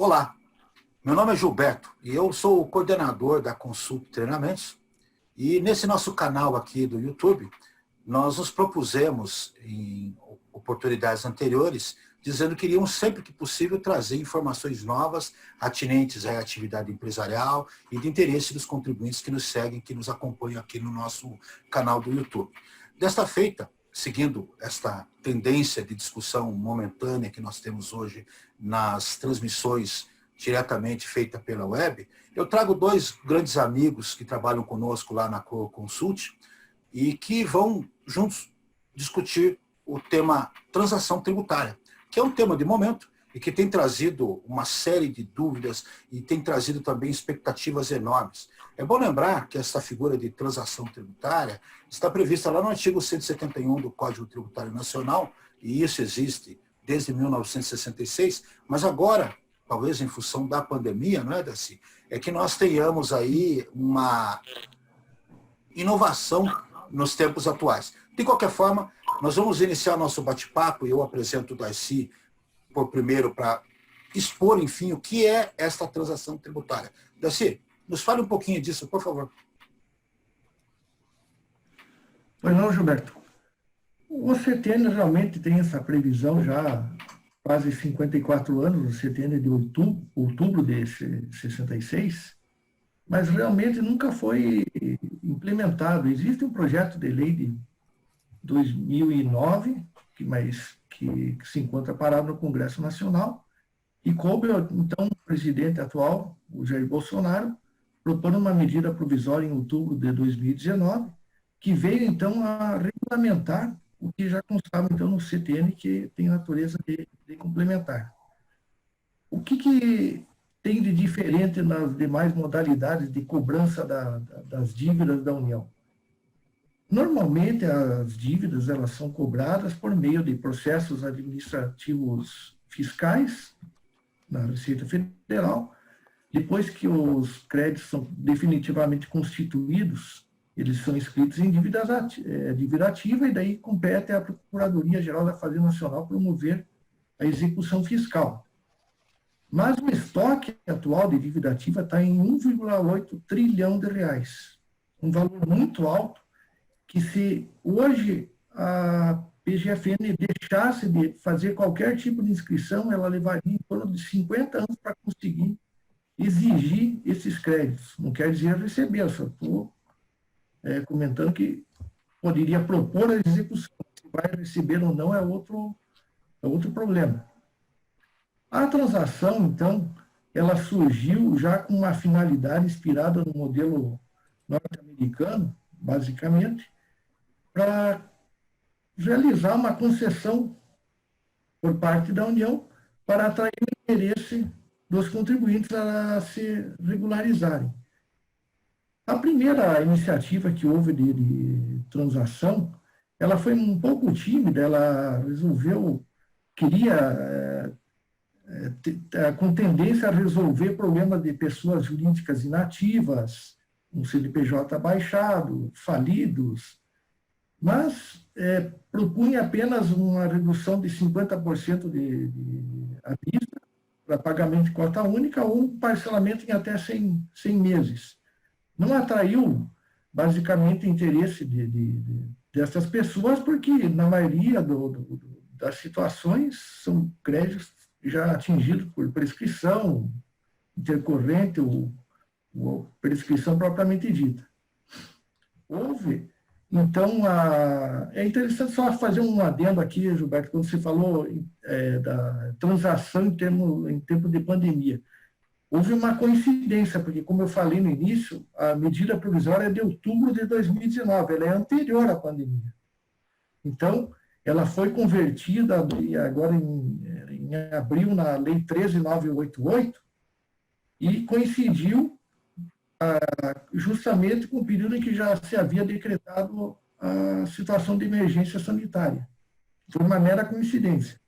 Olá, meu nome é Gilberto e eu sou o coordenador da Consult Treinamentos. E nesse nosso canal aqui do YouTube, nós nos propusemos, em oportunidades anteriores, dizendo que iríamos sempre que possível trazer informações novas, atinentes à atividade empresarial e de interesse dos contribuintes que nos seguem, que nos acompanham aqui no nosso canal do YouTube. Desta feita, seguindo esta tendência de discussão momentânea que nós temos hoje nas transmissões diretamente feitas pela web, eu trago dois grandes amigos que trabalham conosco lá na Consult e que vão juntos discutir o tema transação tributária, que é um tema de momento e que tem trazido uma série de dúvidas e tem trazido também expectativas enormes. É bom lembrar que essa figura de transação tributária está prevista lá no artigo 171 do Código Tributário Nacional, e isso existe desde 1966, mas agora, talvez em função da pandemia, não é, Darcy? É que nós tenhamos aí uma inovação nos tempos atuais. De qualquer forma, nós vamos iniciar nosso bate-papo e eu apresento o Darcy por primeiro para expor, enfim, o que é esta transação tributária. Darcy, nos fale um pouquinho disso, por favor. Pois não, Gilberto. O CTN realmente tem essa previsão já há quase 54 anos, o CTN de outubro de 66, mas realmente nunca foi implementado. Existe um projeto de lei de 2009, que se encontra parado no Congresso Nacional, e coube, então, o presidente atual, o Jair Bolsonaro, propor uma medida provisória em outubro de 2019, que veio, então, a regulamentar o que já constava, então, no CTN, que tem natureza de complementar. O que tem de diferente nas demais modalidades de cobrança das dívidas da União? Normalmente, as dívidas elas são cobradas por meio de processos administrativos fiscais na Receita Federal. Depois que os créditos são definitivamente constituídos, eles são inscritos em dívida ativa e daí compete à Procuradoria-Geral da Fazenda Nacional promover a execução fiscal. Mas o estoque atual de dívida ativa está em 1,8 trilhão de reais, um valor muito alto, que se hoje a PGFN deixasse de fazer qualquer tipo de inscrição, ela levaria em torno de 50 anos para conseguir exigir esses créditos. Não quer dizer receber, eu só estou comentando que poderia propor a execução. Se vai receber ou não é outro problema. A transação, então, ela surgiu já com uma finalidade inspirada no modelo norte-americano, basicamente, para realizar uma concessão por parte da União para atrair o interesse dos contribuintes a se regularizarem. A primeira iniciativa que houve de transação, ela foi um pouco tímida, ela queria com tendência a resolver problemas de pessoas jurídicas inativas, um CNPJ baixado, falidos, mas propunha apenas uma redução de 50% à vista para pagamento de cota única ou um parcelamento em até 100 meses. Não atraiu, basicamente, interesse dessas pessoas, porque, na maioria das situações, são créditos já atingidos por prescrição intercorrente ou prescrição propriamente dita. Houve, então, é interessante só fazer um adendo aqui, Gilberto, quando você falou da transação em tempo de pandemia. Houve uma coincidência, porque, como eu falei no início, a medida provisória é de outubro de 2019, ela é anterior à pandemia. Então, ela foi convertida agora em abril na Lei 13.988 e coincidiu justamente com o período em que já se havia decretado a situação de emergência sanitária. Foi uma mera coincidência.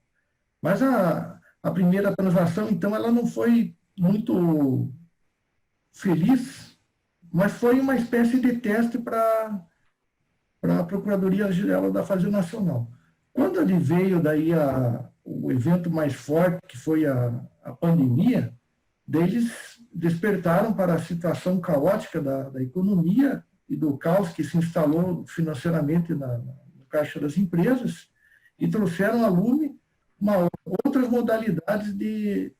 Mas a primeira transação, então, ela não foi muito feliz, mas foi uma espécie de teste para a Procuradoria-Geral da Fazenda Nacional. Quando ele veio daí o evento mais forte, que foi a pandemia, Eles despertaram para a situação caótica da economia e do caos que se instalou financeiramente no caixa das empresas e trouxeram à lume outras modalidades de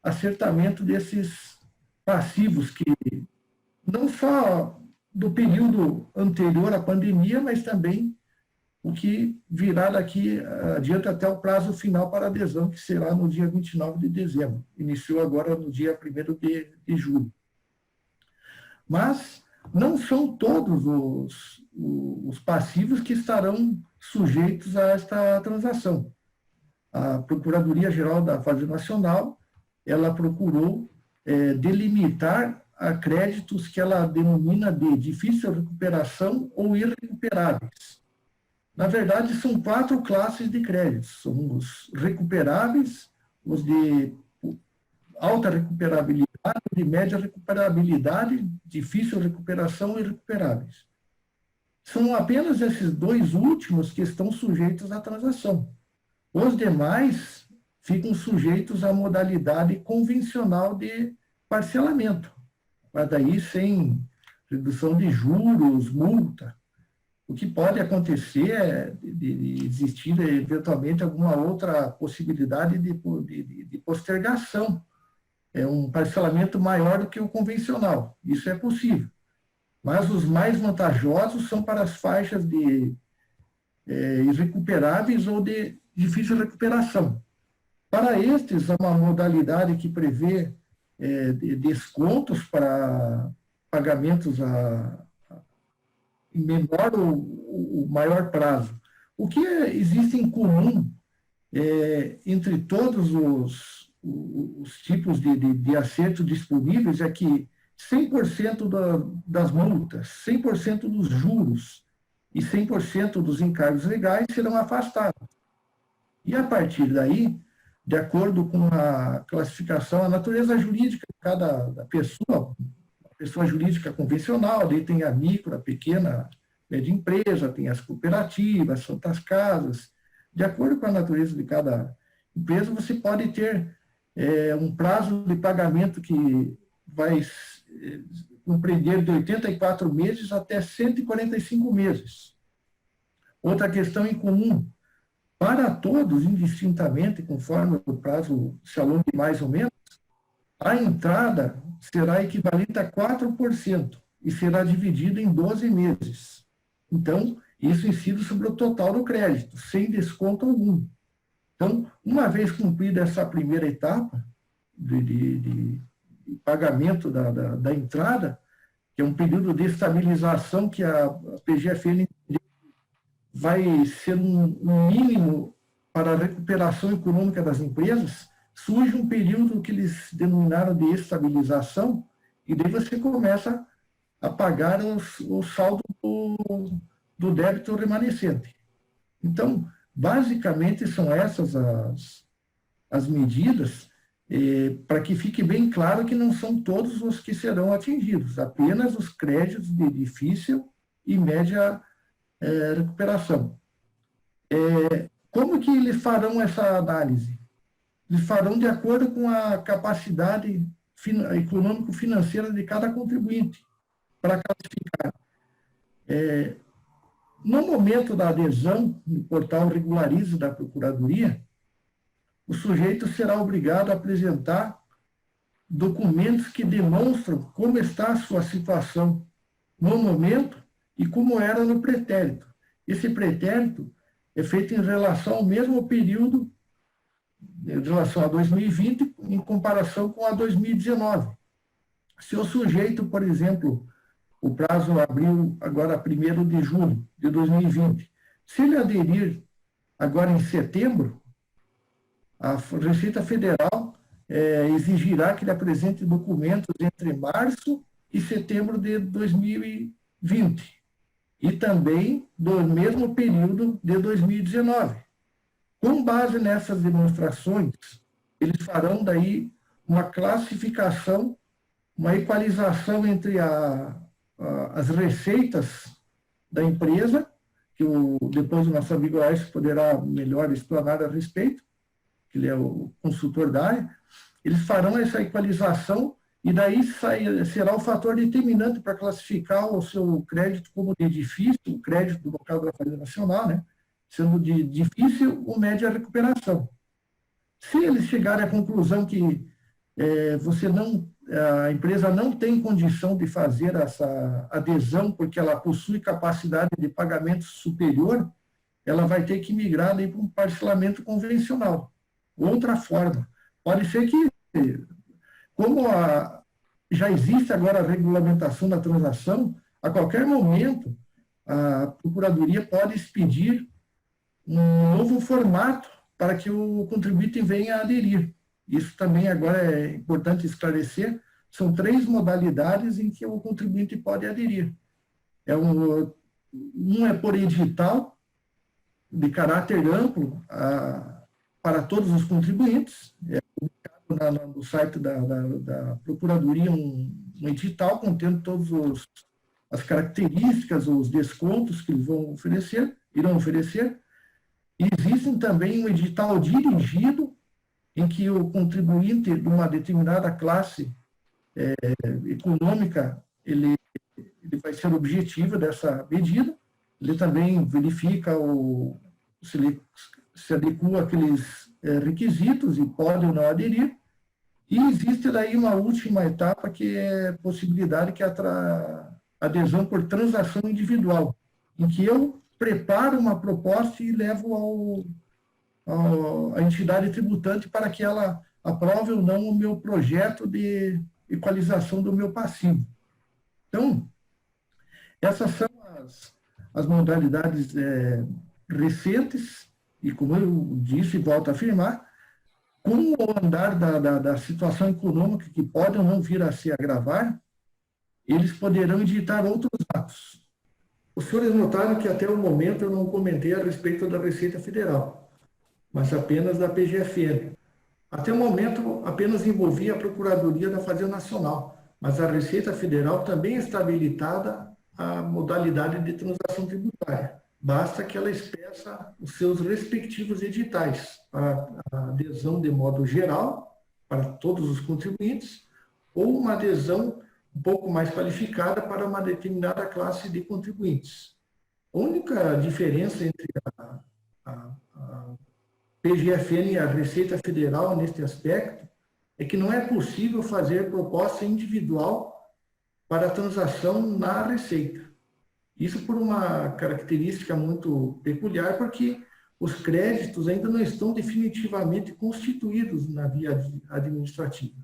acertamento desses passivos que não só do período anterior à pandemia, mas também o que virá daqui adiante até o prazo final para adesão, que será no dia 29 de dezembro. Iniciou agora no dia 1º de julho. Mas não são todos os passivos que estarão sujeitos a esta transação. A Procuradoria-Geral da Fazenda Nacional, ela procurou delimitar a créditos que ela denomina de difícil recuperação ou irrecuperáveis. Na verdade, são 4 classes de créditos. São os recuperáveis, os de alta recuperabilidade, de média recuperabilidade, difícil recuperação e irrecuperáveis. São apenas esses 2 últimos que estão sujeitos à transação. Os demais ficam sujeitos à modalidade convencional de parcelamento, mas daí sem redução de juros, multa. O que pode acontecer é de existir eventualmente alguma outra possibilidade de postergação. É um parcelamento maior do que o convencional. Isso é possível. Mas os mais vantajosos são para as faixas de irrecuperáveis ou de difícil recuperação. Para estes, há uma modalidade que prevê descontos para pagamentos em menor ou maior prazo. O que existe em comum entre todos os tipos de acerto disponíveis é que 100% das multas, 100% dos juros e 100% dos encargos legais serão afastados. E, a partir daí, de acordo com a classificação, a natureza jurídica de cada pessoa, pessoa jurídica convencional, daí tem a micro, a pequena, média empresa, tem as cooperativas, santas casas. De acordo com a natureza de cada empresa, você pode ter um prazo de pagamento que vai compreender de 84 meses até 145 meses. Outra questão em comum, para todos, indistintamente, conforme o prazo se alongue mais ou menos, a entrada será equivalente a 4% e será dividida em 12 meses. Então, isso incide sobre o total do crédito, sem desconto algum. Então, uma vez cumprida essa primeira etapa de pagamento da entrada, que é um período de estabilização que a PGFN vai ser um mínimo para a recuperação econômica das empresas, surge um período que eles denominaram de estabilização, e daí você começa a pagar o saldo do débito remanescente. Então, basicamente, são essas as medidas, para que fique bem claro que não são todos os que serão atingidos, apenas os créditos de difícil e média recuperação. Como que eles farão essa análise? Eles farão de acordo com a capacidade econômico-financeira de cada contribuinte para classificar. No momento da adesão no portal Regularize da Procuradoria, o sujeito será obrigado a apresentar documentos que demonstram como está a sua situação no momento e como era no pretérito. Esse pretérito é feito em relação ao mesmo período, em relação a 2020, em comparação com a 2019. Se o sujeito, por exemplo, o prazo abriu agora 1º de julho de 2020, se ele aderir agora em setembro, a Receita Federal exigirá que ele apresente documentos entre março e setembro de 2020 e também do mesmo período de 2019. Com base nessas demonstrações, eles farão daí uma classificação, uma equalização entre as receitas da empresa, que depois o nosso amigo Aécio poderá melhor explanar a respeito, que ele é o consultor da área, eles farão essa equalização e daí será o fator determinante para classificar o seu crédito como de difícil, o crédito do local da falha nacional, né? Sendo de difícil ou média recuperação. Se eles chegarem à conclusão que a empresa não tem condição de fazer essa adesão porque ela possui capacidade de pagamento superior, ela vai ter que migrar para um parcelamento convencional. Outra forma. Pode ser que, como já existe agora a regulamentação da transação, a qualquer momento a Procuradoria pode expedir um novo formato para que o contribuinte venha a aderir. Isso também agora é importante esclarecer. São 3 modalidades em que o contribuinte pode aderir. Um é por edital, de caráter amplo, para todos os contribuintes. É publicado no site da Procuradoria um edital contendo todas as características, os descontos que eles irão oferecer. E existe também um edital dirigido em que o contribuinte de uma determinada classe econômica, ele vai ser objetivo dessa medida. Ele também verifica se ele se adequa àqueles requisitos e pode ou não aderir. E existe daí uma última etapa que é a possibilidade que é a adesão por transação individual, em que eu preparo uma proposta e levo à entidade tributante para que ela aprove ou não o meu projeto de equalização do meu passivo. Então, essas são as modalidades recentes, e como eu disse e volto a afirmar, com o andar da situação econômica que pode ou não vir a se agravar, eles poderão editar outros atos. Os senhores notaram que até o momento eu não comentei a respeito da Receita Federal, mas apenas da PGFN. Até o momento apenas envolvia a Procuradoria da Fazenda Nacional, mas a Receita Federal também está habilitada à modalidade de transação tributária. Basta que ela expeça os seus respectivos editais para a adesão de modo geral para todos os contribuintes ou uma adesão um pouco mais qualificada para uma determinada classe de contribuintes. A única diferença entre a PGFN e a Receita Federal neste aspecto é que não é possível fazer proposta individual para transação na Receita. Isso por uma característica muito peculiar, porque os créditos ainda não estão definitivamente constituídos na via administrativa.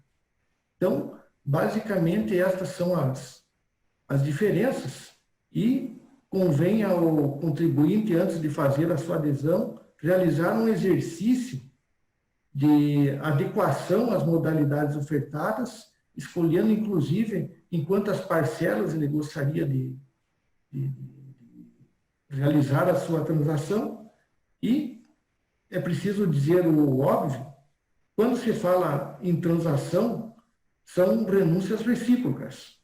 Então, basicamente, estas são as diferenças e convém ao contribuinte, antes de fazer a sua adesão, realizar um exercício de adequação às modalidades ofertadas, escolhendo, inclusive, em quantas parcelas ele gostaria de realizar a sua transação. E é preciso dizer o óbvio, quando se fala em transação, são renúncias recíprocas.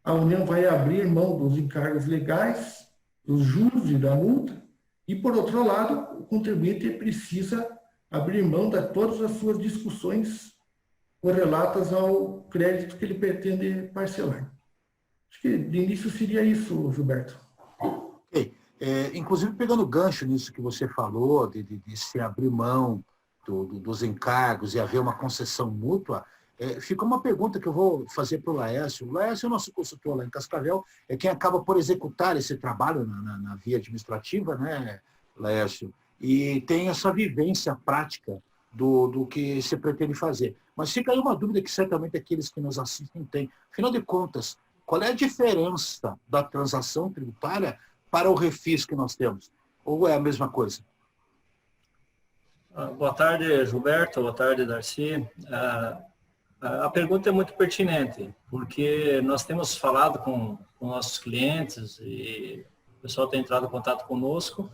A União vai abrir mão dos encargos legais, dos juros e da multa, e, por outro lado, o contribuinte precisa abrir mão de todas as suas discussões correlatas ao crédito que ele pretende parcelar. Acho que de início seria isso, Gilberto. Ok. Inclusive, pegando gancho nisso que você falou, de se abrir mão dos encargos e haver uma concessão mútua, fica uma pergunta que eu vou fazer para o Laércio. O Laércio é o nosso consultor lá em Cascavel, é quem acaba por executar esse trabalho na via administrativa, né, Laércio? E tem essa vivência prática do que se pretende fazer. Mas fica aí uma dúvida que certamente aqueles que nos assistem têm. Afinal de contas, qual é a diferença da transação tributária para o refis que nós temos? Ou é a mesma coisa? Boa tarde, Gilberto. Boa tarde, Darcy. A pergunta é muito pertinente, porque nós temos falado com nossos clientes e o pessoal tem entrado em contato conosco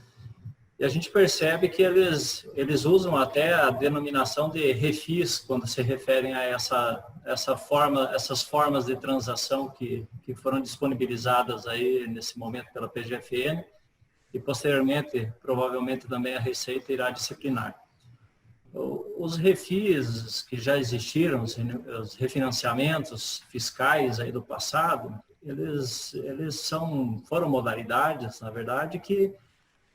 e a gente percebe que eles usam até a denominação de refis quando se referem a essas formas de transação que foram disponibilizadas aí nesse momento pela PGFN e posteriormente, provavelmente também a Receita irá disciplinar. os refis que já existiram, os refinanciamentos fiscais aí do passado, eles foram modalidades, na verdade, que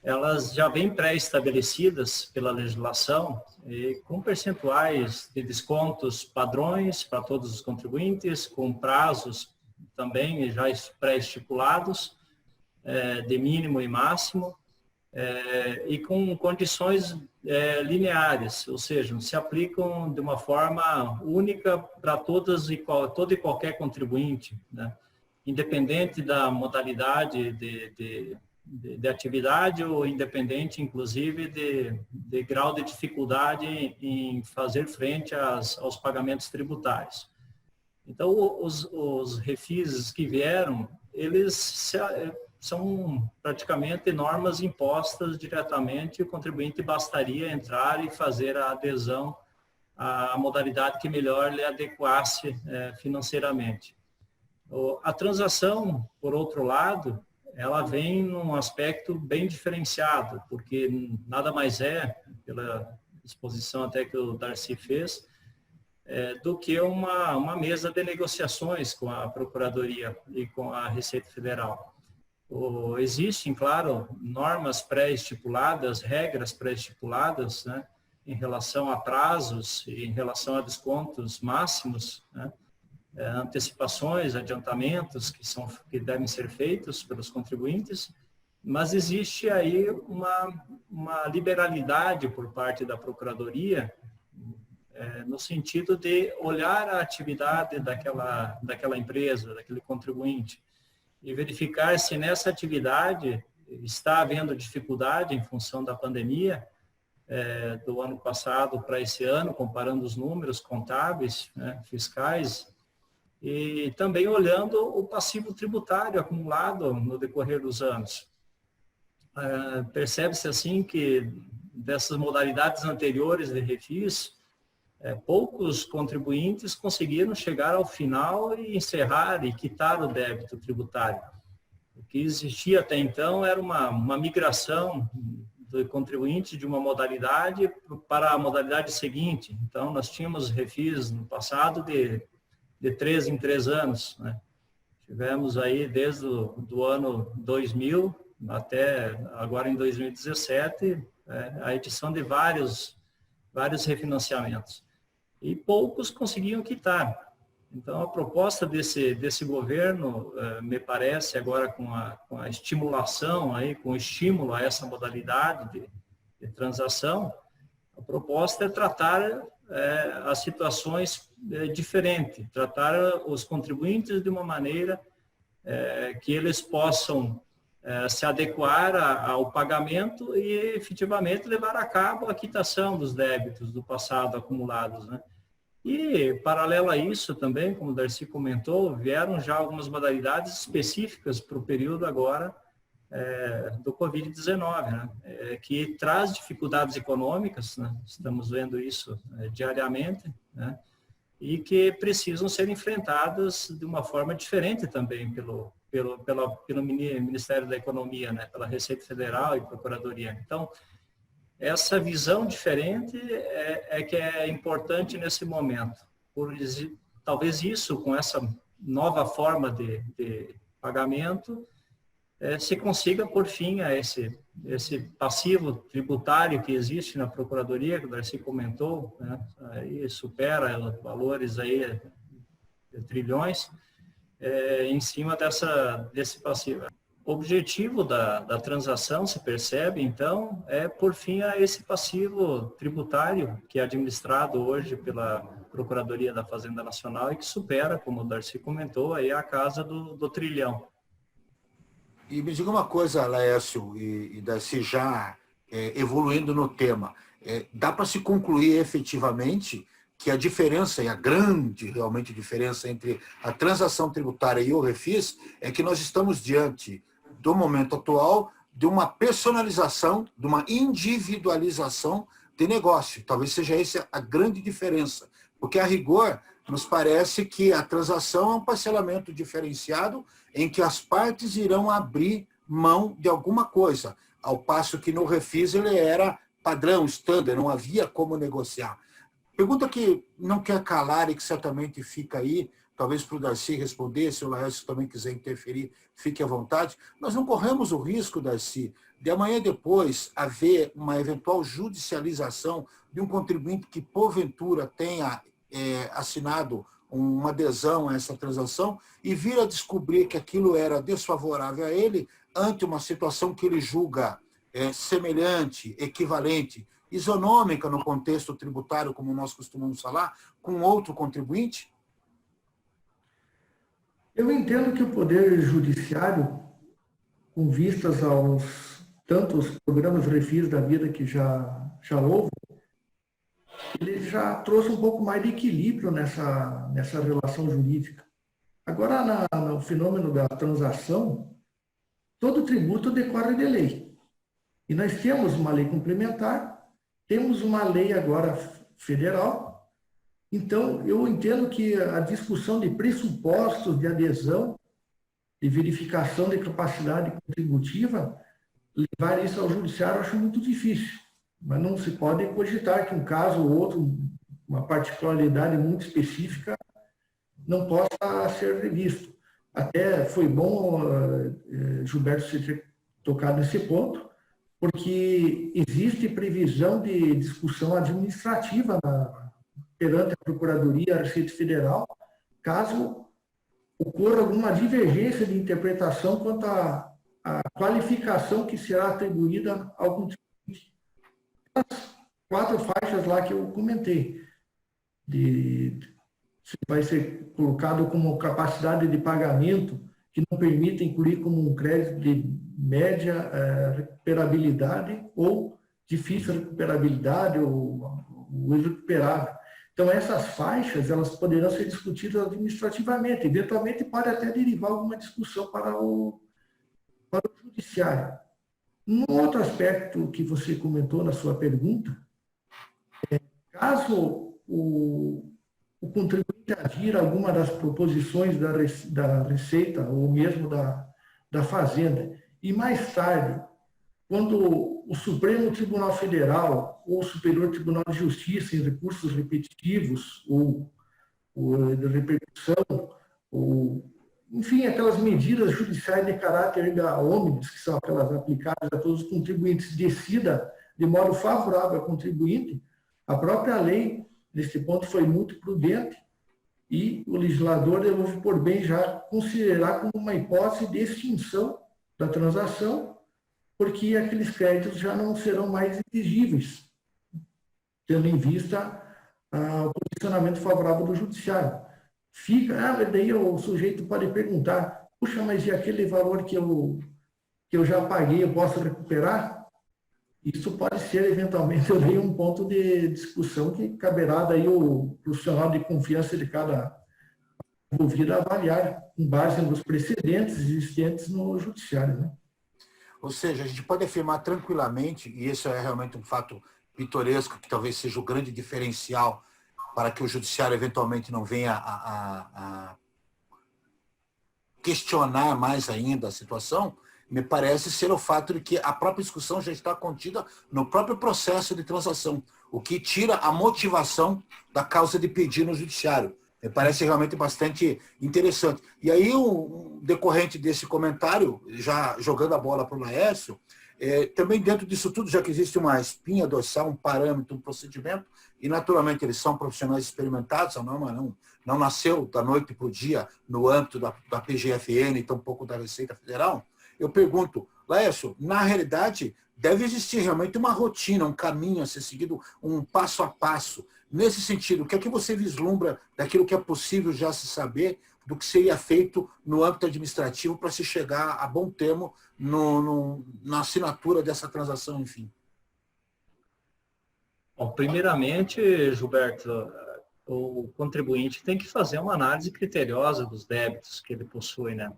elas já vêm pré-estabelecidas pela legislação e com percentuais de descontos padrões para todos os contribuintes, com prazos também já pré-estipulados, de mínimo e máximo, e com condições lineares, ou seja, se aplicam de uma forma única para todo e qualquer contribuinte, né? Independente da modalidade de atividade ou independente, inclusive, de grau de dificuldade em fazer frente aos pagamentos tributários. Então, os refis que vieram, eles são praticamente normas impostas diretamente, o contribuinte bastaria entrar e fazer a adesão à modalidade que melhor lhe adequasse financeiramente. A transação, por outro lado, ela vem num aspecto bem diferenciado, porque nada mais pela exposição até que o Darcy fez, do que uma mesa de negociações com a Procuradoria e com a Receita Federal. Existem, claro, normas pré-estipuladas, regras pré-estipuladas, né, em relação a prazos e em relação a descontos máximos, né, antecipações, adiantamentos que devem ser feitos pelos contribuintes, mas existe aí uma liberalidade por parte da Procuradoria, no sentido de olhar a atividade daquela empresa, daquele contribuinte, e verificar se nessa atividade está havendo dificuldade em função da pandemia do ano passado para esse ano, comparando os números contábeis, né, fiscais, e também olhando o passivo tributário acumulado no decorrer dos anos. Percebe-se assim que dessas modalidades anteriores de refis, poucos contribuintes conseguiram chegar ao final e encerrar e quitar o débito tributário. O que existia até então era uma migração do contribuinte de uma modalidade para a modalidade seguinte. Então, nós tínhamos refis no passado de 3 em 3 anos, né? Tivemos aí desde o ano 2000 até agora em 2017, a edição de vários refinanciamentos. E poucos conseguiam quitar. Então, a proposta desse governo, me parece, agora com a estimulação, aí, com o estímulo a essa modalidade de transação, a proposta é tratar as situações diferentes, tratar os contribuintes de uma maneira que eles possam se adequar ao pagamento e efetivamente levar a cabo a quitação dos débitos do passado acumulados, né? E, paralelo a isso também, como o Darcy comentou, vieram já algumas modalidades específicas para o período agora do Covid-19, né? Que traz dificuldades econômicas, né? Estamos vendo isso diariamente, né? E que precisam ser enfrentadas de uma forma diferente também pelo Ministério da Economia, né? Pela Receita Federal e Procuradoria. Então, essa visão diferente que é importante nesse momento. Talvez isso, com essa nova forma de pagamento, se consiga por fim a esse passivo tributário que existe na Procuradoria, que o Darcy comentou, né? Aí supera valores aí de trilhões, em cima desse passivo. O objetivo da transação, se percebe, então, por fim, a esse passivo tributário que é administrado hoje pela Procuradoria da Fazenda Nacional e que supera, como o Darcy comentou, aí a casa do trilhão. E me diga uma coisa, Laércio e Darcy, já evoluindo no tema, dá para se concluir efetivamente que a diferença, e a grande realmente diferença entre a transação tributária e o refis, é que nós estamos diante do momento atual de uma personalização, de uma individualização de negócio. Talvez seja essa a grande diferença, porque a rigor nos parece que a transação é um parcelamento diferenciado em que as partes irão abrir mão de alguma coisa, ao passo que no refis ele era padrão, standard, não havia como negociar. Pergunta que não quer calar e que certamente fica aí, talvez para o Darcy responder, se o Laércio também quiser interferir, fique à vontade. Nós não corremos o risco, Darcy, de amanhã depois haver uma eventual judicialização de um contribuinte que, porventura, tenha assinado uma adesão a essa transação e vir a descobrir que aquilo era desfavorável a ele ante uma situação que ele julga semelhante, equivalente, isonômica no contexto tributário, como nós costumamos falar, com outro contribuinte? Eu entendo que o Poder Judiciário, com vistas aos tantos programas refis da vida que já houve, ele já trouxe um pouco mais de equilíbrio nessa relação jurídica. Agora, no fenômeno da transação, todo tributo decorre de lei. E nós temos uma lei complementar, temos uma lei agora federal. Então, eu entendo que a discussão de pressupostos de adesão, de verificação de capacidade contributiva, levar isso ao judiciário, eu acho muito difícil. Mas não se pode cogitar que um caso ou outro, uma particularidade muito específica, não possa ser revisto. Até foi bom, Gilberto, você ter tocado nesse ponto, porque existe previsão de discussão administrativa perante a Procuradoria, a Receita Federal, caso ocorra alguma divergência de interpretação quanto à qualificação que será atribuída ao contribuinte. As 4 faixas lá que eu comentei, se vai ser colocado como capacidade de pagamento que não permita incluir como um crédito de média recuperabilidade ou difícil recuperabilidade ou irrecuperável. Então, essas faixas, elas poderão ser discutidas administrativamente. Eventualmente, pode até derivar alguma discussão para o judiciário. Um outro aspecto que você comentou na sua pergunta, caso o contribuinte adira a alguma das proposições da Receita ou mesmo da Fazenda, e mais tarde, quando o Supremo Tribunal Federal ou o Superior Tribunal de Justiça, em recursos repetitivos ou de repercussão, ou, enfim, aquelas medidas judiciais de caráter erga omnes, que são aquelas aplicadas a todos os contribuintes, decida de modo favorável ao contribuinte, a própria lei, nesse ponto, foi muito prudente e o legislador deve por bem já considerar como uma hipótese de extinção da transação, porque aqueles créditos já não serão mais exigíveis, tendo em vista o posicionamento favorável do judiciário. Mas daí o sujeito pode perguntar, puxa, mas e aquele valor que eu já paguei, eu posso recuperar? Isso pode ser, eventualmente, um ponto de discussão que caberá daí o profissional de confiança de cada envolvido avaliar, com base nos precedentes existentes no judiciário, né? Ou seja, a gente pode afirmar tranquilamente, e isso é realmente um fato pitoresco, que talvez seja o grande diferencial para que o judiciário eventualmente não venha a questionar mais ainda a situação, me parece ser o fato de que a própria discussão já está contida no próprio processo de transação, o que tira a motivação da causa de pedir no judiciário. Me parece realmente bastante interessante. E aí, um decorrente desse comentário, já jogando a bola para o Laércio, também dentro disso tudo, já que existe uma espinha dorsal, um parâmetro, um procedimento, e naturalmente eles são profissionais experimentados, a norma não nasceu da noite para o dia no âmbito da PGFN e tampouco da Receita Federal, eu pergunto, Laércio, na realidade, deve existir realmente uma rotina, um caminho a ser seguido, um passo a passo. Nesse sentido, o que é que você vislumbra daquilo que é possível já se saber, do que seria feito no âmbito administrativo para se chegar a bom termo na assinatura dessa transação, enfim? Bom, primeiramente, Gilberto, o contribuinte tem que fazer uma análise criteriosa dos débitos que ele possui, né?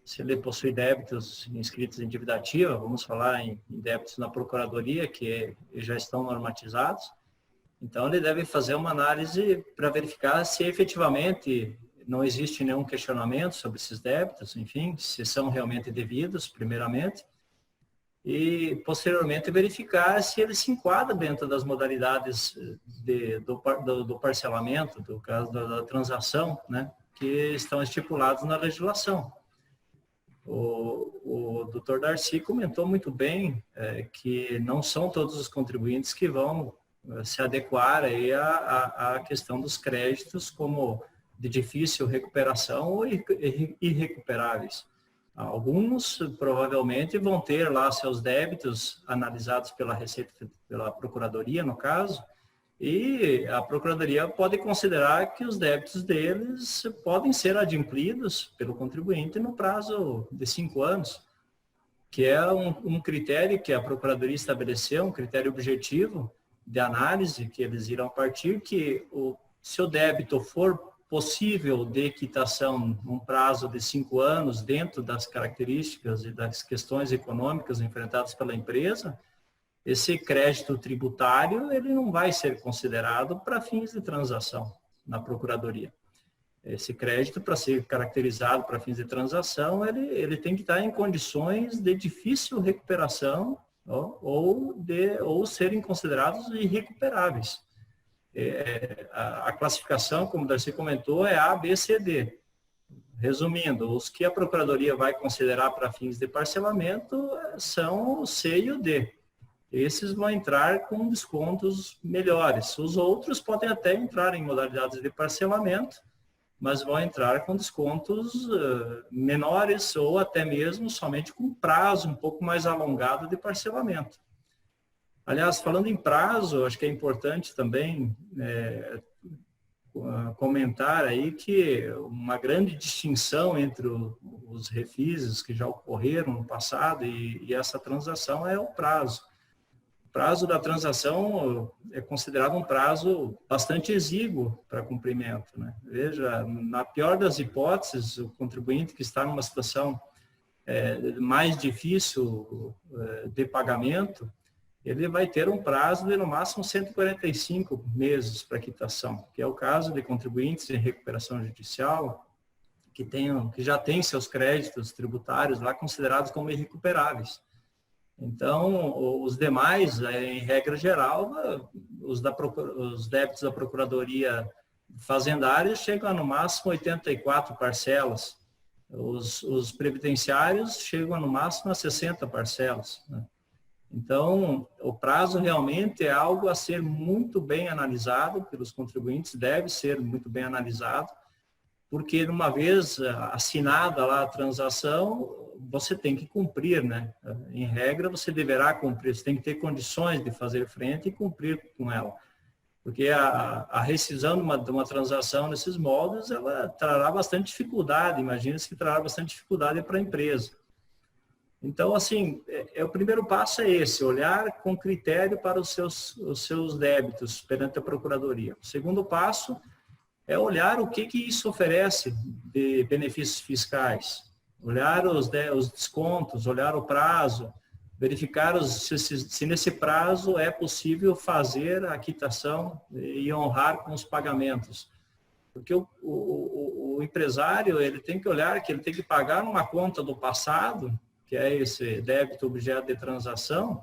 Se ele possui débitos inscritos em dívida ativa, vamos falar em débitos na Procuradoria, que já estão normatizados, então ele deve fazer uma análise para verificar se efetivamente não existe nenhum questionamento sobre esses débitos, enfim, se são realmente devidos, primeiramente. e posteriormente verificar se ele se enquadra dentro das modalidades do parcelamento, do caso da transação, né, que estão estipulados na legislação. O Dr. Darcy comentou muito bem que não são todos os contribuintes que vão se adequar aí à questão dos créditos como de difícil recuperação ou irrecuperáveis. Alguns provavelmente vão ter lá seus débitos analisados pela Receita, pela Procuradoria, no caso, e a Procuradoria pode considerar que os débitos deles podem ser adimplidos pelo contribuinte no prazo de 5 anos, que é um critério que a Procuradoria estabeleceu, um critério objetivo de análise que eles irão partir, que se o débito for possível de quitação num prazo de 5 anos, dentro das características e das questões econômicas enfrentadas pela empresa, esse crédito tributário ele não vai ser considerado para fins de transação na Procuradoria. Esse crédito, para ser caracterizado para fins de transação, ele tem que estar em condições de difícil recuperação ou serem considerados irrecuperáveis. A classificação, como o Darcy comentou, é A, B, C, D. Resumindo, os que a Procuradoria vai considerar para fins de parcelamento são o C e o D. Esses vão entrar com descontos melhores. Os outros podem até entrar em modalidades de parcelamento, mas vão entrar com descontos menores ou até mesmo somente com prazo um pouco mais alongado de parcelamento. Aliás, falando em prazo, acho que é importante também comentar aí que uma grande distinção entre os refises que já ocorreram no passado e essa transação é o prazo. O prazo da transação é considerado um prazo bastante exíguo para cumprimento, né? Veja, na pior das hipóteses, o contribuinte que está numa situação mais difícil de pagamento, ele vai ter um prazo de no máximo 145 meses para quitação, que é o caso de contribuintes em recuperação judicial que já têm seus créditos tributários lá considerados como irrecuperáveis. Então, os demais, em regra geral, os débitos da Procuradoria Fazendária chegam a no máximo 84 parcelas. Os previdenciários chegam a no máximo a 60 parcelas, né? Então, o prazo realmente é algo a ser muito bem analisado pelos contribuintes, deve ser muito bem analisado, porque uma vez assinada lá a transação, você tem que cumprir, né? Em regra, você deverá cumprir, você tem que ter condições de fazer frente e cumprir com ela. Porque a rescisão de uma transação nesses moldes, ela trará bastante dificuldade, imagina-se que trará bastante dificuldade para a empresa. Então, assim, o primeiro passo é esse, olhar com critério para os seus débitos perante a Procuradoria. O segundo passo é olhar o que isso oferece de benefícios fiscais, olhar os descontos, olhar o prazo, verificar se nesse prazo é possível fazer a quitação e honrar com os pagamentos. Porque o empresário ele tem que olhar que ele tem que pagar uma conta do passado, que é esse débito objeto de transação,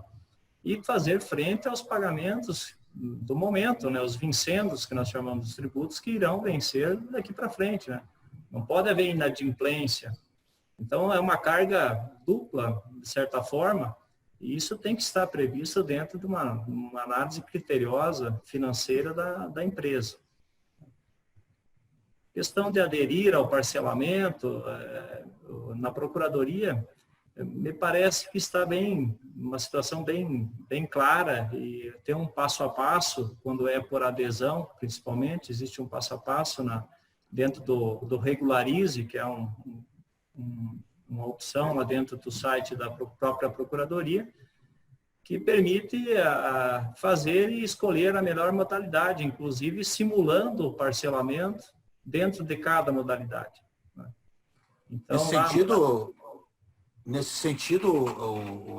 e fazer frente aos pagamentos do momento, né, os vincendos, que nós chamamos de tributos, que irão vencer daqui para frente, né? Não pode haver inadimplência. Então, é uma carga dupla, de certa forma, e isso tem que estar previsto dentro de uma análise criteriosa financeira da empresa. Questão de aderir ao parcelamento, na Procuradoria, me parece que está uma situação bem clara e tem um passo a passo, quando é por adesão, principalmente, existe um passo a passo dentro do Regularize, que é uma opção lá dentro do site da própria Procuradoria, que permite fazer e escolher a melhor modalidade, inclusive simulando o parcelamento dentro de cada modalidade. Então, Nesse sentido,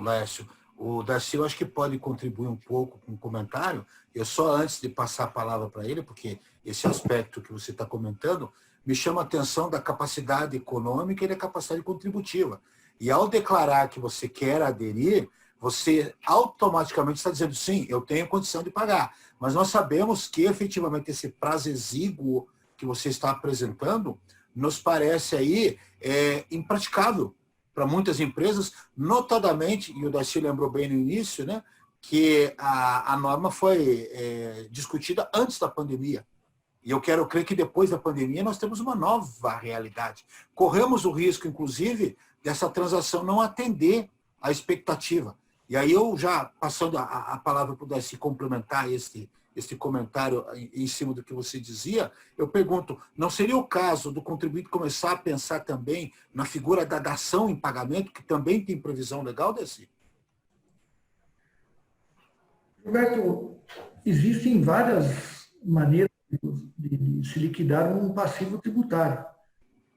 Lécio, o Darcy, eu acho que pode contribuir um pouco com um comentário. Eu só, antes de passar a palavra para ele, porque esse aspecto que você está comentando me chama a atenção da capacidade econômica e da capacidade contributiva. E ao declarar que você quer aderir, você automaticamente está dizendo, sim, eu tenho condição de pagar. Mas nós sabemos que, efetivamente, esse prazo exíguo que você está apresentando nos parece aí impraticável para muitas empresas, notadamente, e o Darcy lembrou bem no início, né, que a norma foi discutida antes da pandemia. E eu quero crer que depois da pandemia nós temos uma nova realidade. Corremos o risco, inclusive, dessa transação não atender à expectativa. E aí eu já, passando a palavra para o Darcy complementar este comentário em cima do que você dizia, eu pergunto, não seria o caso do contribuinte começar a pensar também na figura da dação em pagamento, que também tem previsão legal, Darcy? Roberto, existem várias maneiras de se liquidar um passivo tributário.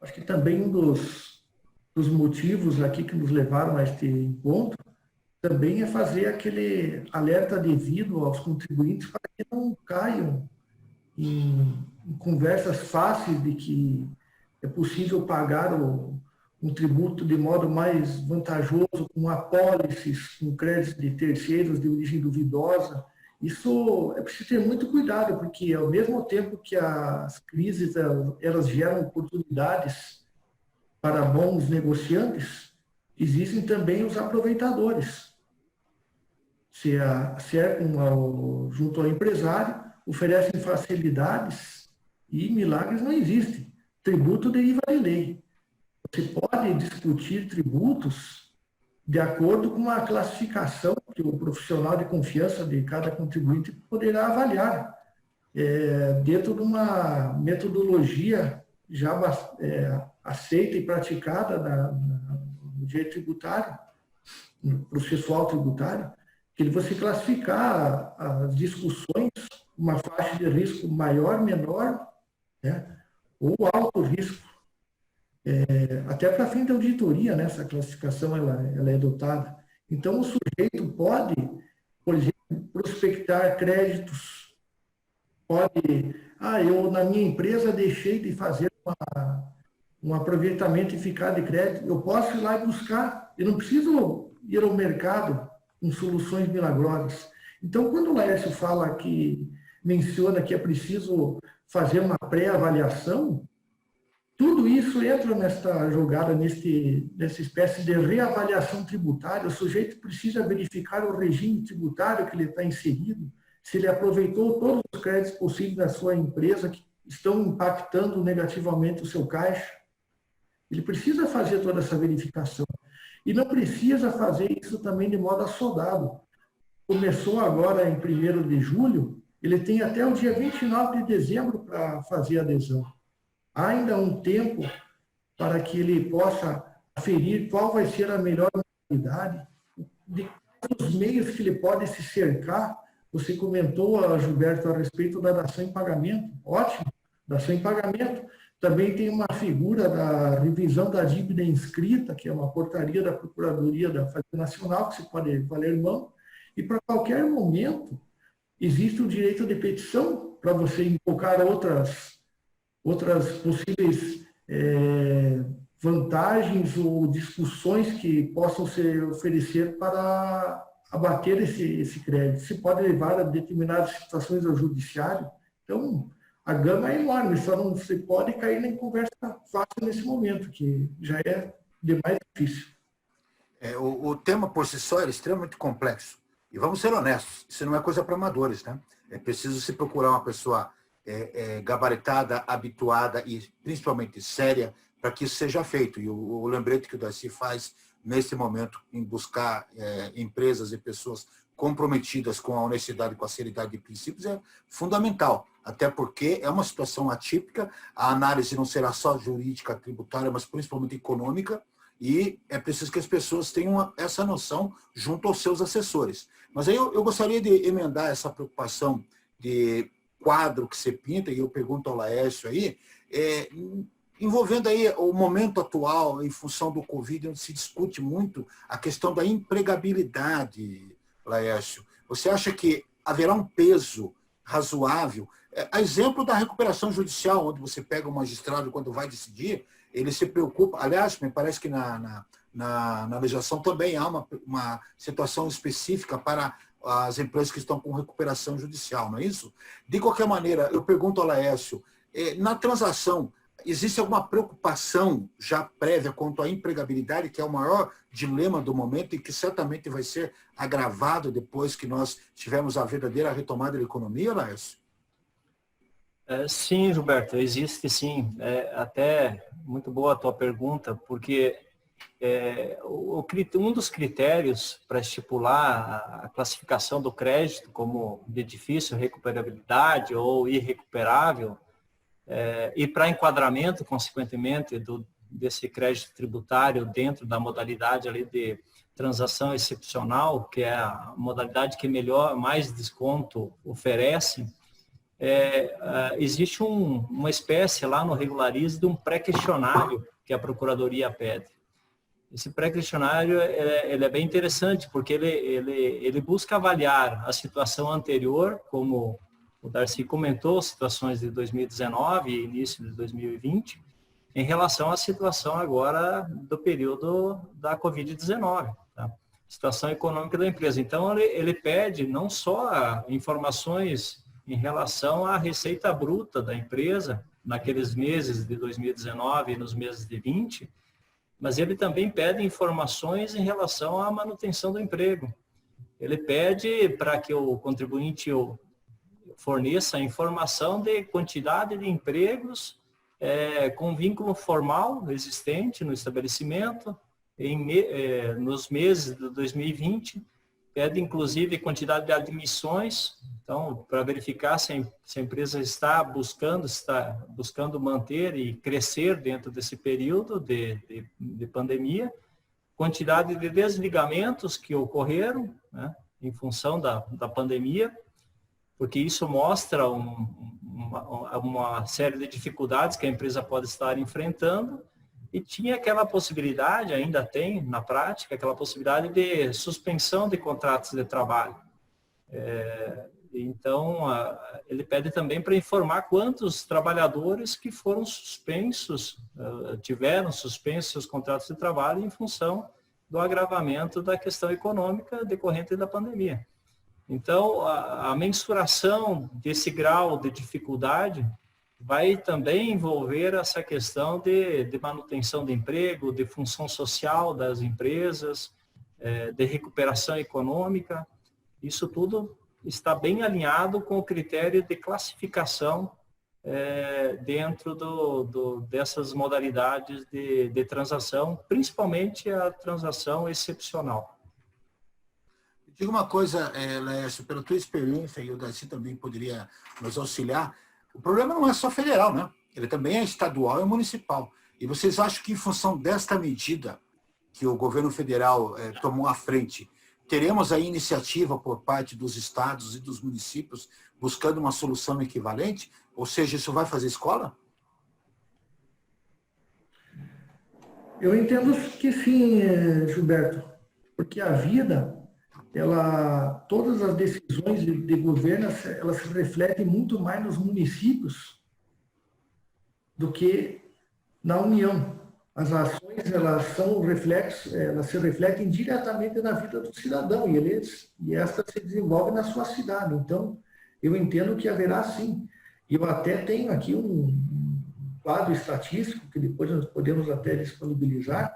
Acho que também um dos motivos aqui que nos levaram a este encontro também é fazer aquele alerta devido aos contribuintes para que não caiam em conversas fáceis de que é possível pagar um tributo de modo mais vantajoso, com apólices, com créditos de terceiros de origem duvidosa. Isso é preciso ter muito cuidado, porque ao mesmo tempo que as crises elas geram oportunidades para bons negociantes, existem também os aproveitadores. Se acercam junto ao empresário, oferecem facilidades e milagres não existem. Tributo deriva de lei. Você pode discutir tributos de acordo com uma classificação que o profissional de confiança de cada contribuinte poderá avaliar, dentro de uma metodologia já aceita e praticada no direito tributário, no processual tributário, que você classificar as discussões, uma faixa de risco maior, menor, né, ou alto risco. Até para fim da auditoria, né, essa classificação ela é adotada. Então, o sujeito pode, por exemplo, prospectar créditos, pode, eu na minha empresa deixei de fazer um aproveitamento eficaz de crédito, eu posso ir lá e buscar, eu não preciso ir ao mercado com soluções milagrosas. Então, quando o Laércio menciona que é preciso fazer uma pré-avaliação, tudo isso entra nesta jogada, nessa espécie de reavaliação tributária. O sujeito precisa verificar o regime tributário que ele está inserido, se ele aproveitou todos os créditos possíveis da sua empresa que estão impactando negativamente o seu caixa. Ele precisa fazer toda essa verificação. E não precisa fazer isso também de modo assodado. Começou agora em 1º de julho, ele tem até o dia 29 de dezembro para fazer a adesão. Há ainda um tempo para que ele possa aferir qual vai ser a melhor modalidade, de quais os meios que ele pode se cercar. Você comentou, Gilberto, a respeito da dação em pagamento. Ótimo, dação em pagamento. Também tem uma figura da revisão da dívida inscrita, que é uma portaria da Procuradoria da Fazenda Nacional, que se pode valer mão. E para qualquer momento, existe o direito de petição para você invocar outras possíveis vantagens ou discussões que possam se oferecer para abater esse crédito. Se pode levar a determinadas situações ao judiciário. Então, a gama é enorme, só não se pode cair em conversa fácil nesse momento, que já é demais difícil. O tema por si só é extremamente complexo. E vamos ser honestos, isso não é coisa para amadores, né? É preciso se procurar uma pessoa gabaritada, habituada e principalmente séria para que isso seja feito. E o lembrete que o Darcy faz nesse momento em buscar empresas e pessoas comprometidas com a honestidade e com a seriedade de princípios é fundamental, até porque é uma situação atípica, a análise não será só jurídica, tributária, mas principalmente econômica, e é preciso que as pessoas tenham essa noção junto aos seus assessores. Mas aí eu gostaria de emendar essa preocupação de quadro que você pinta, e eu pergunto ao Laércio aí, envolvendo aí o momento atual, em função do Covid, onde se discute muito a questão da empregabilidade, Laércio. Você acha que haverá um peso razoável? A exemplo da recuperação judicial, onde você pega o magistrado quando vai decidir, ele se preocupa, aliás, me parece que na na legislação também há uma situação específica para as empresas que estão com recuperação judicial, não é isso? De qualquer maneira, eu pergunto ao Laércio, na transação, existe alguma preocupação já prévia quanto à empregabilidade, que é o maior dilema do momento e que certamente vai ser agravado depois que nós tivermos a verdadeira retomada da economia, Laércio? Sim, Gilberto, existe sim. Até muito boa a tua pergunta, porque um dos critérios para estipular a classificação do crédito como de difícil recuperabilidade ou irrecuperável, e para enquadramento, consequentemente, desse crédito tributário dentro da modalidade ali de transação excepcional, que é a modalidade que mais desconto oferece, existe uma espécie lá no Regularize de um pré-questionário que a Procuradoria pede. Esse pré-questionário ele é bem interessante, porque ele busca avaliar a situação anterior, como o Darcy comentou, situações de 2019 e início de 2020, em relação à situação agora do período da Covid-19, tá? Situação econômica da empresa. Então, ele pede não só informações em relação à receita bruta da empresa, naqueles meses de 2019 e nos meses de 20, mas ele também pede informações em relação à manutenção do emprego. Ele pede para que o contribuinte forneça informação de quantidade de empregos com vínculo formal existente no estabelecimento nos meses de 2020, pede inclusive quantidade de admissões, então para verificar se a empresa está buscando manter e crescer dentro desse período de pandemia, quantidade de desligamentos que ocorreram, né, em função da pandemia, porque isso mostra uma série de dificuldades que a empresa pode estar enfrentando, e tinha aquela possibilidade, ainda tem na prática, aquela possibilidade de suspensão de contratos de trabalho. Então, ele pede também para informar quantos trabalhadores que foram suspensos, tiveram suspensos seus contratos de trabalho em função do agravamento da questão econômica decorrente da pandemia. Então, a mensuração desse grau de dificuldade vai também envolver essa questão de manutenção de emprego, de função social das empresas, de recuperação econômica. Isso tudo está bem alinhado com o critério de classificação dentro dessas modalidades de transação, principalmente a transação excepcional. Diga uma coisa, Laércio, pela tua experiência, e o Darcy também poderia nos auxiliar, o problema não é só federal, né? Ele também é estadual e municipal. E vocês acham que, em função desta medida que o governo federal tomou à frente, teremos a iniciativa por parte dos estados e dos municípios buscando uma solução equivalente? Ou seja, isso vai fazer escola? Eu entendo que sim, Gilberto, porque a vida, todas as decisões de governo, elas se refletem muito mais nos municípios do que na União. As ações, elas são reflexos, elas se refletem diretamente na vida do cidadão e esta se desenvolve na sua cidade. Então, eu entendo que haverá sim. Eu até tenho aqui um quadro estatístico que depois nós podemos até disponibilizar,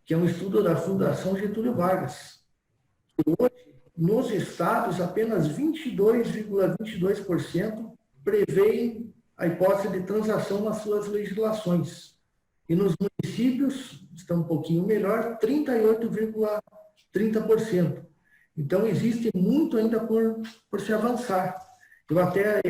que é um estudo da Fundação Getúlio Vargas. Hoje, nos estados, apenas 22,22% prevêem a hipótese de transação nas suas legislações. E nos municípios, está um pouquinho melhor, 38,30%. Então, existe muito ainda por se avançar. Eu até,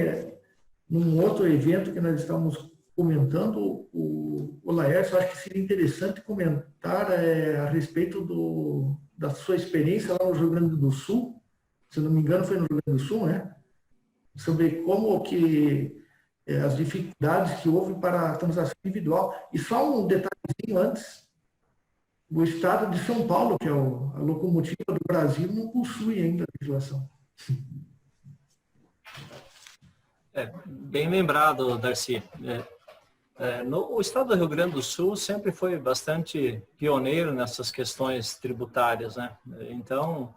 num outro evento que nós estamos comentando, o Laércio, acho que seria interessante comentar a respeito da sua experiência lá no Rio Grande do Sul, se não me engano foi no Rio Grande do Sul, né? Sobre como que as dificuldades que houve para a transação individual. E só um detalhezinho antes, o estado de São Paulo, que é a locomotiva do Brasil, não possui ainda a legislação. Bem lembrado, Darcy. O estado do Rio Grande do Sul sempre foi bastante pioneiro nessas questões tributárias, né? Então,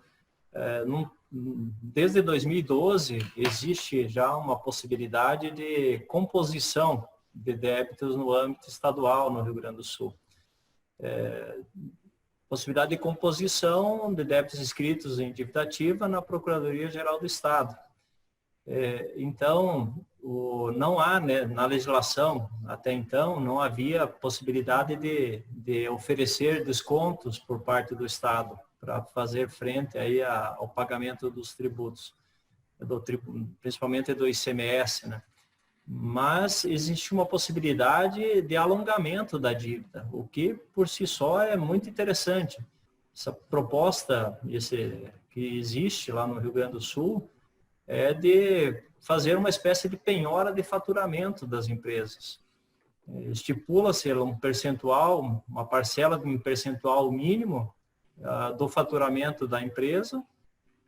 desde 2012, existe já uma possibilidade de composição de débitos no âmbito estadual no Rio Grande do Sul. Possibilidade de composição de débitos inscritos em dívida ativa na Procuradoria-Geral do Estado. Então, não há, né, na legislação, até então, não havia possibilidade de oferecer descontos por parte do Estado para fazer frente aí ao pagamento dos tributos, principalmente do ICMS, né? Mas existe uma possibilidade de alongamento da dívida, o que por si só é muito interessante. Essa proposta que existe lá no Rio Grande do Sul é de fazer uma espécie de penhora de faturamento das empresas. Estipula-se um percentual, uma parcela de um percentual mínimo do faturamento da empresa,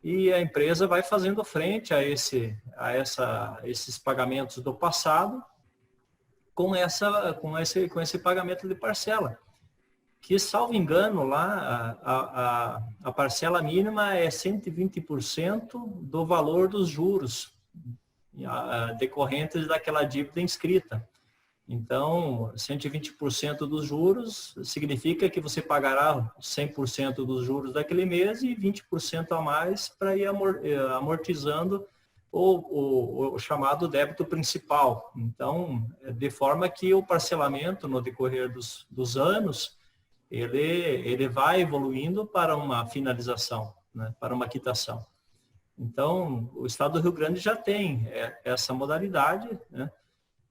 e a empresa vai fazendo frente a esses pagamentos do passado com esse pagamento de parcela. Que, salvo engano, lá a parcela mínima é 120% do valor dos juros decorrentes daquela dívida inscrita. Então, 120% dos juros significa que você pagará 100% dos juros daquele mês e 20% a mais para ir amortizando o chamado débito principal. Então, de forma que o parcelamento no decorrer dos anos, ele vai evoluindo para uma finalização, né, para uma quitação. Então, o Estado do Rio Grande já tem essa modalidade, né?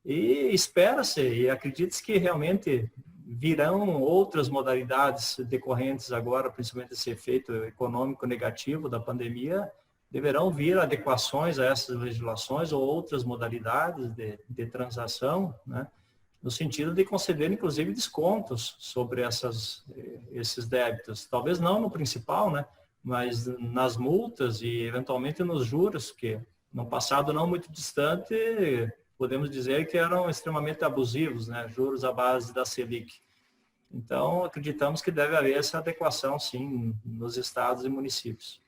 E espera-se e acredita-se que realmente virão outras modalidades decorrentes agora, principalmente esse efeito econômico negativo da pandemia, deverão vir adequações a essas legislações ou outras modalidades de transação, né, no sentido de conceder, inclusive, descontos sobre esses débitos. Talvez não no principal, né, mas nas multas e, eventualmente, nos juros, que no passado não muito distante, podemos dizer que eram extremamente abusivos, né? Juros à base da Selic. Então, acreditamos que deve haver essa adequação, sim, nos estados e municípios.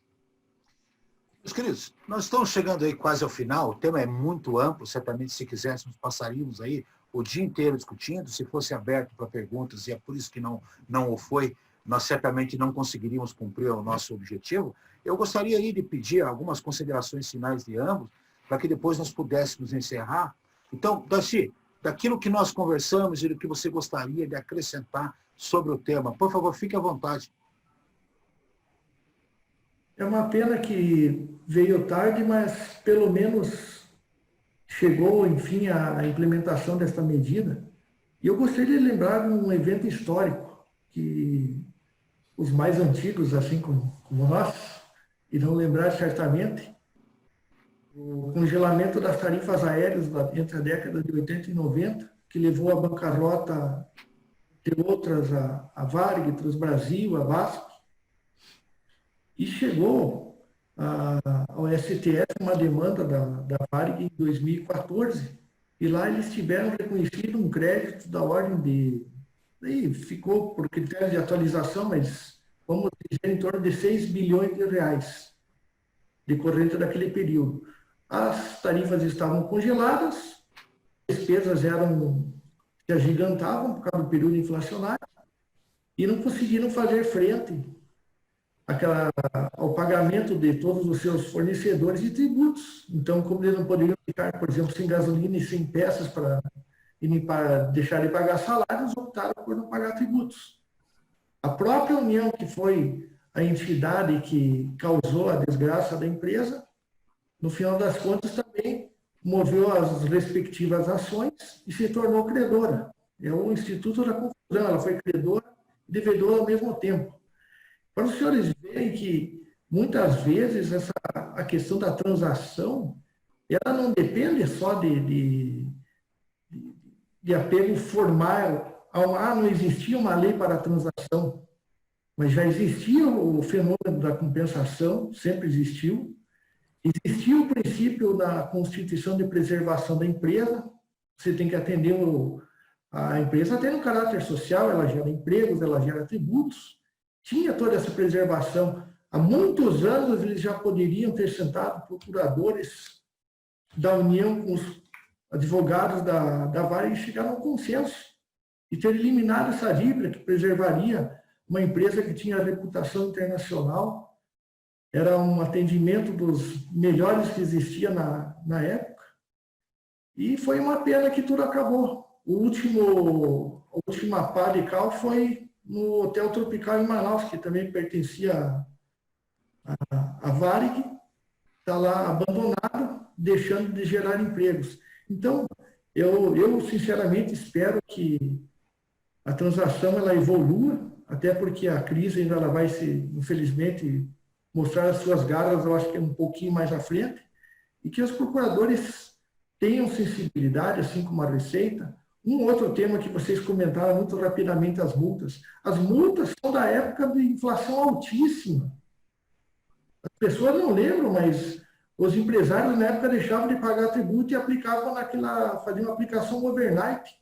Meus queridos, nós estamos chegando aí quase ao final, o tema é muito amplo, certamente se quiséssemos passaríamos aí o dia inteiro discutindo, se fosse aberto para perguntas, e é por isso que não o foi, nós certamente não conseguiríamos cumprir o nosso objetivo. Eu gostaria aí de pedir algumas considerações finais de ambos, para que depois nós pudéssemos encerrar. Então, Darcy, daquilo que nós conversamos e do que você gostaria de acrescentar sobre o tema, por favor, fique à vontade. É uma pena que veio tarde, mas pelo menos chegou, enfim, a implementação desta medida. E eu gostaria de lembrar de um evento histórico que os mais antigos, assim como nós, irão lembrar certamente. O congelamento das tarifas aéreas entre a década de 80 e 90, que levou à bancarrota de outras, a Varig, Transbrasil, a Vasco, e chegou ao STF uma demanda da Varig em 2014, e lá eles tiveram reconhecido um crédito da ordem de... Aí ficou por critério de atualização, mas vamos dizer em torno de 6 bilhões de reais decorrente daquele período. As tarifas estavam congeladas, as despesas se agigantavam por causa do período inflacionário e não conseguiram fazer frente ao pagamento de todos os seus fornecedores de tributos. Então, como eles não poderiam ficar, por exemplo, sem gasolina e sem peças para deixar de pagar salários, optaram por não pagar tributos. A própria União, que foi a entidade que causou a desgraça da empresa, no final das contas também moveu as respectivas ações e se tornou credora. É o Instituto da Confusão, ela foi credora e devedora ao mesmo tempo. Para os senhores verem que muitas vezes a questão da transação, ela não depende só de apego formal. Não existia uma lei para a transação, mas já existia o fenômeno da compensação, sempre existiu. Existia o princípio da Constituição de Preservação da Empresa, você tem que atender A empresa tem um caráter social, ela gera empregos, ela gera tributos, tinha toda essa preservação. Há muitos anos eles já poderiam ter sentado procuradores da União com os advogados da Varig e chegaram a um consenso e ter eliminado essa dívida que preservaria uma empresa que tinha reputação internacional, era um atendimento dos melhores que existia na época, e foi uma pena que tudo acabou. A última pá de cal foi no Hotel Tropical em Manaus, que também pertencia à Varig, está lá abandonado, deixando de gerar empregos. Então, eu sinceramente espero que a transação ela evolua, até porque a crise ainda ela vai infelizmente, mostrar as suas garras, eu acho que é um pouquinho mais à frente, e que os procuradores tenham sensibilidade, assim como a Receita. Um outro tema que vocês comentaram muito rapidamente, as multas. As multas são da época de inflação altíssima. As pessoas não lembram, mas os empresários na época deixavam de pagar tributo e aplicavam faziam uma aplicação overnight.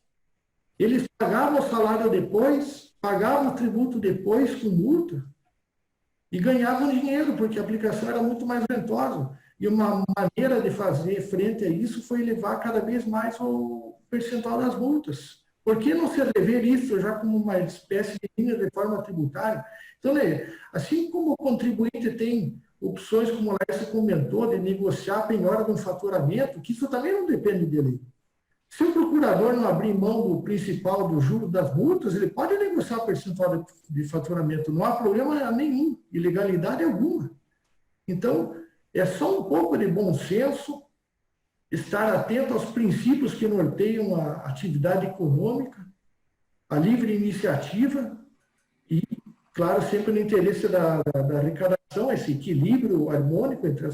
Eles pagavam o salário depois, pagavam o tributo depois com multa e ganhavam dinheiro, porque a aplicação era muito mais ventosa. E uma maneira de fazer frente a isso foi elevar cada vez mais o percentual das multas. Por que não se rever isso já como uma espécie de linha de reforma tributária? Então, assim como o contribuinte tem opções, como a Laércio comentou, de negociar a penhora de um faturamento, que isso também não depende dele. Se o procurador não abrir mão do principal do juro das multas, ele pode negociar o percentual de faturamento, não há problema nenhum, ilegalidade alguma. Então, é só um pouco de bom senso, estar atento aos princípios que norteiam a atividade econômica, a livre iniciativa e, claro, sempre no interesse da arrecadação, esse equilíbrio harmônico entre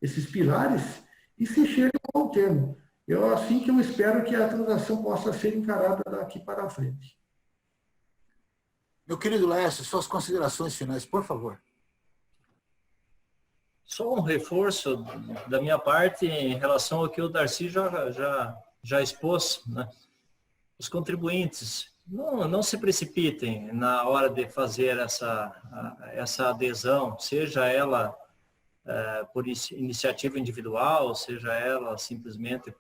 esses pilares, e se chega ao termo. Assim que eu espero que a transação possa ser encarada daqui para frente. Meu querido Laércio, suas considerações finais, por favor. Só um reforço da minha parte em relação ao que o Darcy já expôs, né? Os contribuintes, não se precipitem na hora de fazer essa adesão, seja ela por iniciativa individual, seja ela simplesmente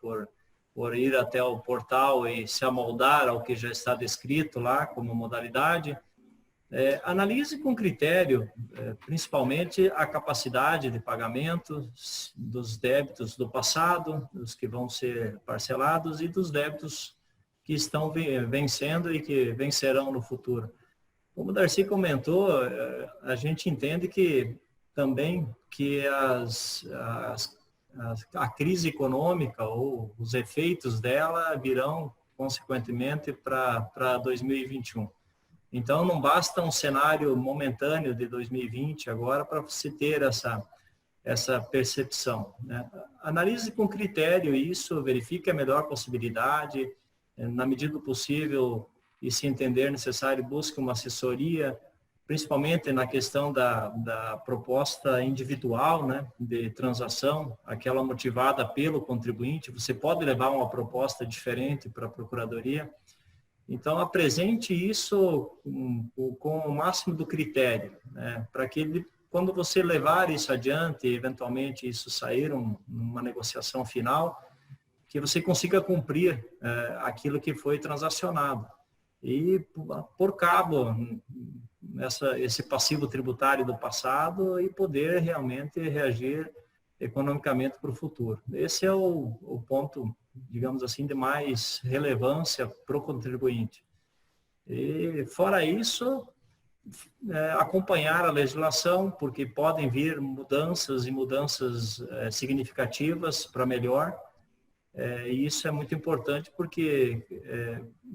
por ir até o portal e se amoldar ao que já está descrito lá como modalidade. Analise com critério, principalmente a capacidade de pagamento dos débitos do passado, dos que vão ser parcelados e dos débitos que estão vencendo e que vencerão no futuro. Como o Darcy comentou, a gente entende que também que a crise econômica ou os efeitos dela virão, consequentemente, para 2021. Então, não basta um cenário momentâneo de 2020 agora para se ter essa percepção, né? Analise com critério isso, verifique a melhor possibilidade, na medida do possível, e se entender necessário, busque uma assessoria, principalmente na questão da proposta individual, né, de transação, aquela motivada pelo contribuinte. Você pode levar uma proposta diferente para a Procuradoria. Então, apresente isso com o máximo do critério, né, para que quando você levar isso adiante, eventualmente isso sair numa negociação final, que você consiga cumprir aquilo que foi transacionado. E por cabo esse passivo tributário do passado e poder realmente reagir economicamente para o futuro. Esse é o ponto, digamos assim, de mais relevância para o contribuinte. E, fora isso, acompanhar a legislação, porque podem vir mudanças e mudanças significativas para melhor. E isso é muito importante porque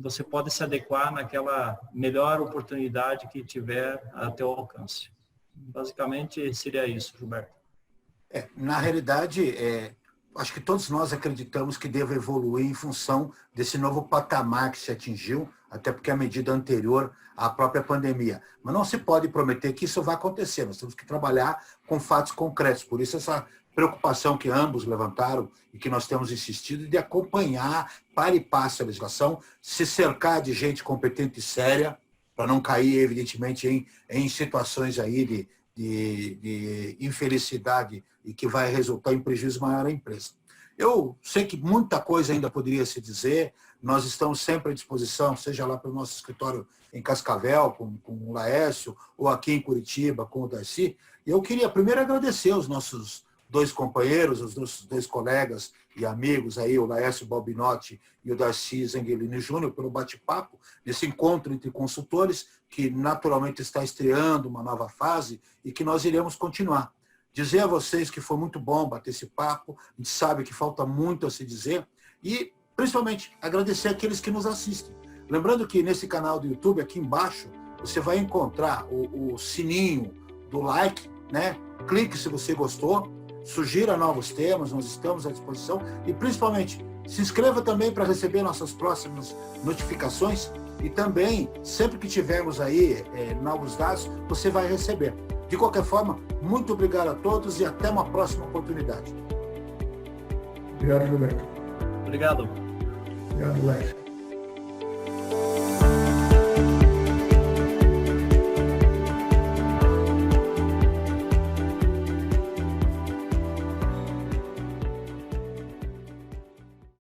você pode se adequar naquela melhor oportunidade que tiver a teu alcance. Basicamente seria isso, Gilberto. Na realidade, acho que todos nós acreditamos que deve evoluir em função desse novo patamar que se atingiu, até porque a medida anterior à própria pandemia. Mas não se pode prometer que isso vai acontecer, nós temos que trabalhar com fatos concretos, por isso essa preocupação que ambos levantaram e que nós temos insistido de acompanhar para e passo a legislação, se cercar de gente competente e séria, para não cair, evidentemente, em situações aí de infelicidade e que vai resultar em prejuízo maior à empresa. Eu sei que muita coisa ainda poderia se dizer, nós estamos sempre à disposição, seja lá pelo nosso escritório em Cascavel, com o Laércio, ou aqui em Curitiba, com o Darcy. E eu queria primeiro agradecer os nossos 2 companheiros, os nossos 2 colegas e amigos aí, o Laércio Balbinotti e o Darcy Zengelini Júnior, pelo bate-papo, nesse encontro entre consultores, que naturalmente está estreando uma nova fase e que nós iremos continuar. Dizer a vocês que foi muito bom bater esse papo, a gente sabe que falta muito a se dizer, e principalmente agradecer àqueles que nos assistem. Lembrando que nesse canal do YouTube, aqui embaixo, você vai encontrar o sininho do like, né? Clique se você gostou, sugira novos temas, nós estamos à disposição, e principalmente se inscreva também para receber nossas próximas notificações, e também, sempre que tivermos aí novos dados, você vai receber. De qualquer forma, muito obrigado a todos e até uma próxima oportunidade. Obrigado, Gilberto. Obrigado. Obrigado, Léo.